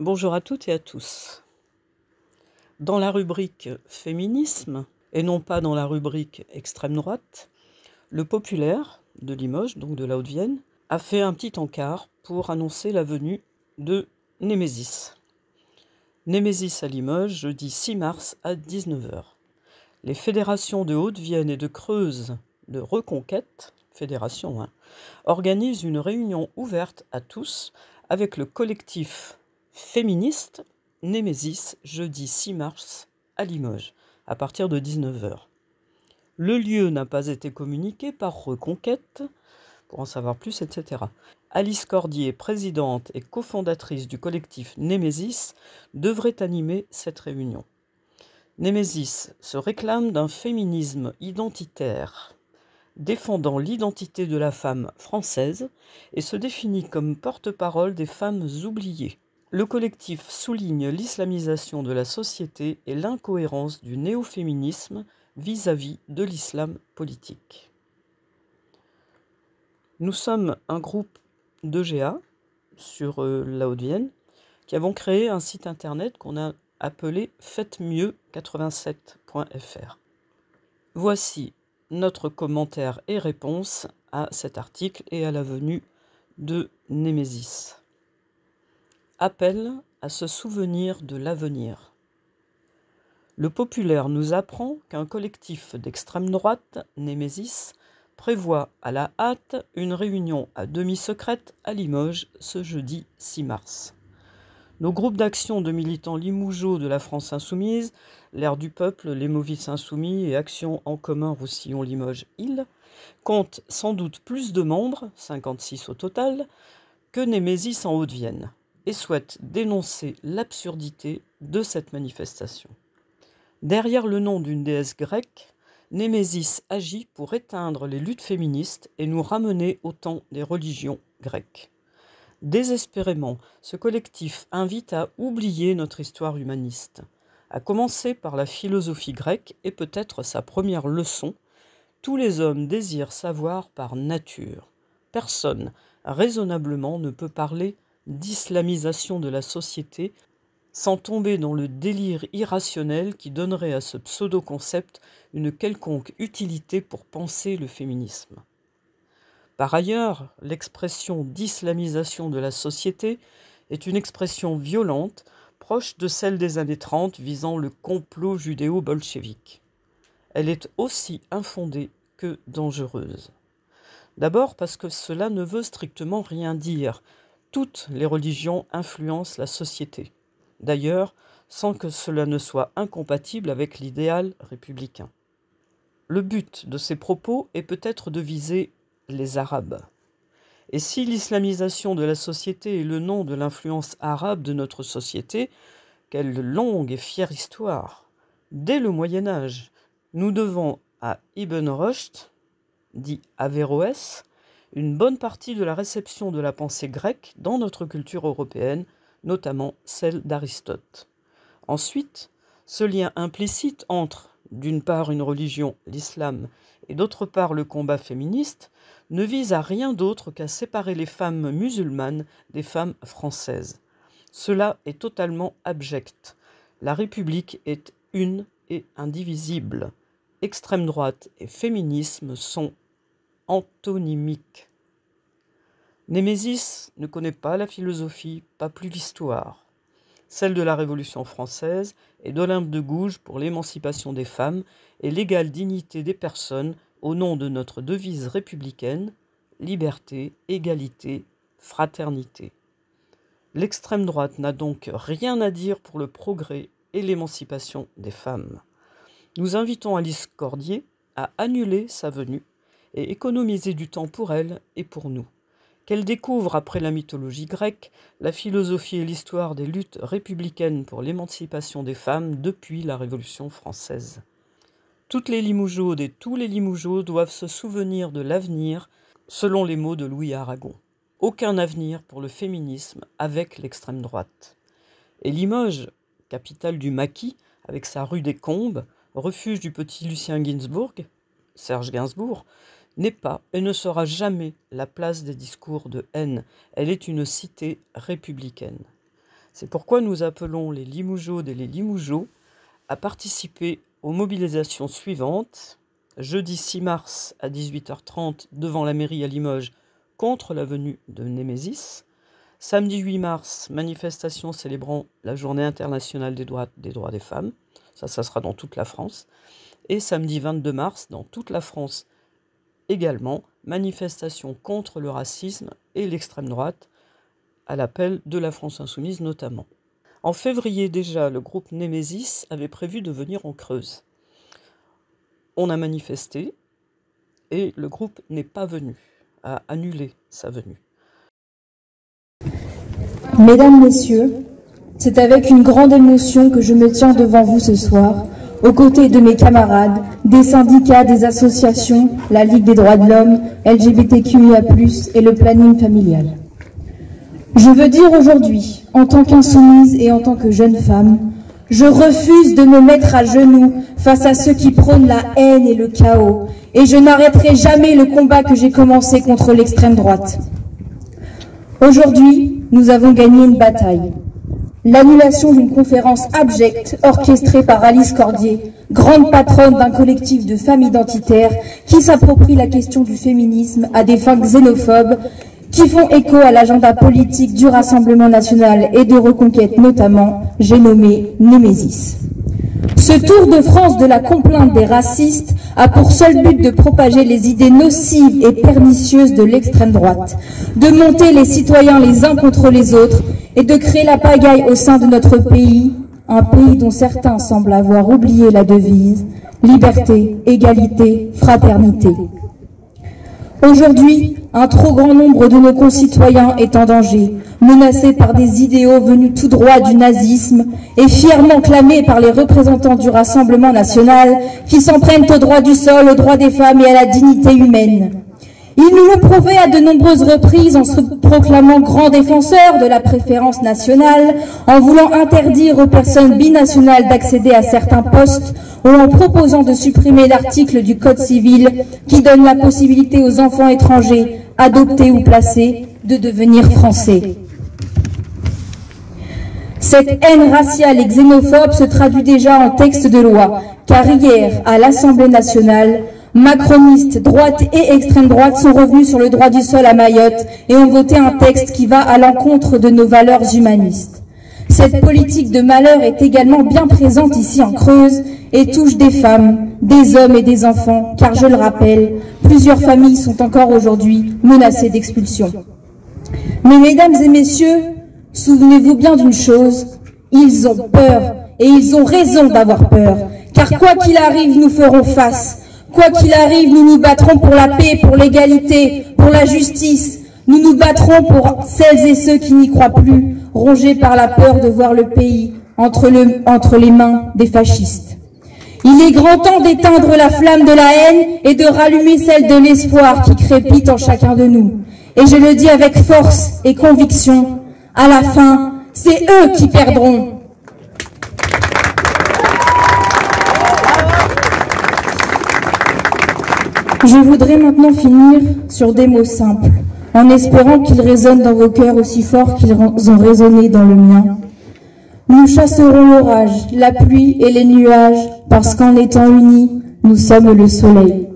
Bonjour à toutes et à tous. Dans la rubrique féminisme, et non pas dans la rubrique extrême droite, le Populaire de Limoges, donc de la Haute-Vienne, a fait un petit encart pour annoncer la venue de Némésis. Némésis à Limoges, jeudi 6 mars à 19 h. Les fédérations de Haute-Vienne et de Creuse de Reconquête, organisent une réunion ouverte à tous avec le collectif féministe Némésis, jeudi 6 mars à Limoges, à partir de 19 h. Le lieu n'a pas été communiqué par Reconquête, pour en savoir plus, etc. Alice Cordier, présidente et cofondatrice du collectif Némésis, devrait animer cette réunion. Némésis se réclame d'un féminisme identitaire, défendant l'identité de la femme française et se définit comme porte-parole des femmes oubliées. Le collectif souligne l'islamisation de la société et l'incohérence du néo-féminisme vis-à-vis de l'islam politique. Nous sommes un groupe d'EGA sur la Haute-Vienne qui avons créé un site internet qu'on a appelé faites-mieux87.fr. Voici notre commentaire et réponse à cet article et à la venue de Némésis. Appel à se souvenir de l'avenir. Le Populaire nous apprend qu'un collectif d'extrême droite, Némésis, prévoit à la hâte une réunion à demi-secrète à Limoges ce jeudi 6 mars. Nos groupes d'action de militants limougeaux de la France Insoumise, l'Air du Peuple, les Movis Insoumis et Action en commun Roussillon-Limoges-Île comptent sans doute plus de membres, 56 au total, que Némésis en Haute-Vienne, et souhaitent dénoncer l'absurdité de cette manifestation. Derrière le nom d'une déesse grecque, Némésis agit pour éteindre les luttes féministes et nous ramener au temps des religions grecques. Désespérément, ce collectif invite à oublier notre histoire humaniste, à commencer par la philosophie grecque et peut-être sa première leçon: tous les hommes désirent savoir par nature. Personne, raisonnablement, ne peut parler d'islamisation de la société sans tomber dans le délire irrationnel qui donnerait à ce pseudo-concept une quelconque utilité pour penser le féminisme. Par ailleurs, l'expression d'islamisation de la société est une expression violente, proche de celle des années 30 visant le complot judéo-bolchevique. Elle est aussi infondée que dangereuse. D'abord parce que cela ne veut strictement rien dire. Toutes les religions influencent la société. D'ailleurs, sans que cela ne soit incompatible avec l'idéal républicain. Le but de ces propos est peut-être de viser les Arabes. Et si l'islamisation de la société est le nom de l'influence arabe de notre société, quelle longue et fière histoire! Dès le Moyen-Âge, nous devons à Ibn Rushd, dit Averroès, une bonne partie de la réception de la pensée grecque dans notre culture européenne, notamment celle d'Aristote. Ensuite, ce lien implicite entre, d'une part, une religion, l'islam, et d'autre part, le combat féministe, ne vise à rien d'autre qu'à séparer les femmes musulmanes des femmes françaises. Cela est totalement abject. La République est une et indivisible. Extrême droite et féminisme sont antonymiques. Némésis ne connaît pas la philosophie, pas plus l'histoire. Celle de la Révolution française et d'Olympe de Gouges pour l'émancipation des femmes et l'égale dignité des personnes au nom de notre devise républicaine: liberté, égalité, fraternité. L'extrême droite n'a donc rien à dire pour le progrès et l'émancipation des femmes. Nous invitons Alice Cordier à annuler sa venue et économiser du temps pour elle et pour nous. Qu'elle découvre après la mythologie grecque, la philosophie et l'histoire des luttes républicaines pour l'émancipation des femmes depuis la Révolution française. Toutes les Limougeaudes et tous les Limougeauds doivent se souvenir de l'avenir, selon les mots de Louis Aragon. Aucun avenir pour le féminisme avec l'extrême droite. Et Limoges, capitale du maquis, avec sa rue des Combes, refuge du petit Lucien Gainsbourg, Serge Gainsbourg, n'est pas et ne sera jamais la place des discours de haine. Elle est une cité républicaine. C'est pourquoi nous appelons les Limougeaudes et les Limougeaux à participer aux mobilisations suivantes. Jeudi 6 mars à 18h30 devant la mairie à Limoges contre la venue de Némésis. Samedi 8 mars, manifestation célébrant la Journée internationale des droits des femmes. Ça sera dans toute la France. Et samedi 22 mars, dans toute la France également, manifestation contre le racisme et l'extrême droite, à l'appel de la France Insoumise notamment. En février déjà, le groupe Némésis avait prévu de venir en Creuse. On a manifesté et le groupe n'est pas venu, a annulé sa venue. Mesdames, Messieurs, c'est avec une grande émotion que je me tiens devant vous ce soir, aux côtés de mes camarades, des syndicats, des associations, la Ligue des droits de l'homme, LGBTQIA+, et le planning familial. Je veux dire aujourd'hui, en tant qu'insoumise et en tant que jeune femme, je refuse de me mettre à genoux face à ceux qui prônent la haine et le chaos, et je n'arrêterai jamais le combat que j'ai commencé contre l'extrême droite. Aujourd'hui, nous avons gagné une bataille. L'annulation d'une conférence abjecte orchestrée par Alice Cordier, grande patronne d'un collectif de femmes identitaires qui s'approprie la question du féminisme à des fins xénophobes qui font écho à l'agenda politique du Rassemblement national et de reconquête notamment, j'ai nommé Némésis. Ce tour de France de la complainte des racistes a pour seul but de propager les idées nocives et pernicieuses de l'extrême droite, de monter les citoyens les uns contre les autres et de créer la pagaille au sein de notre pays, un pays dont certains semblent avoir oublié la devise « Liberté, égalité, fraternité ». Aujourd'hui, un trop grand nombre de nos concitoyens est en danger, menacé par des idéaux venus tout droit du nazisme et fièrement clamés par les représentants du Rassemblement national qui s'en prennent au droit du sol, aux droits des femmes et à la dignité humaine. Ils nous l'ont prouvé à de nombreuses reprises en se proclamant grands défenseurs de la préférence nationale, en voulant interdire aux personnes binationales d'accéder à certains postes ou en proposant de supprimer l'article du Code civil qui donne la possibilité aux enfants étrangers, adoptés ou placés, de devenir français. Cette haine raciale et xénophobe se traduit déjà en texte de loi, car hier, à l'Assemblée nationale, macronistes, droite et extrême droite sont revenus sur le droit du sol à Mayotte et ont voté un texte qui va à l'encontre de nos valeurs humanistes. Cette politique de malheur est également bien présente ici en Creuse et touche des femmes, des hommes et des enfants, car je le rappelle, plusieurs familles sont encore aujourd'hui menacées d'expulsion. Mais mesdames et messieurs, souvenez-vous bien d'une chose, ils ont peur et ils ont raison d'avoir peur, car quoi qu'il arrive, nous ferons face. Quoi qu'il arrive, nous nous battrons pour la paix, pour l'égalité, pour la justice. Nous nous battrons pour celles et ceux qui n'y croient plus, rongés par la peur de voir le pays entre les mains des fascistes. Il est grand temps d'éteindre la flamme de la haine et de rallumer celle de l'espoir qui crépite en chacun de nous. Et je le dis avec force et conviction, à la fin, c'est eux qui perdront. Je voudrais maintenant finir sur des mots simples, en espérant qu'ils résonnent dans vos cœurs aussi fort qu'ils ont résonné dans le mien. Nous chasserons l'orage, la pluie et les nuages, parce qu'en étant unis, nous sommes le soleil.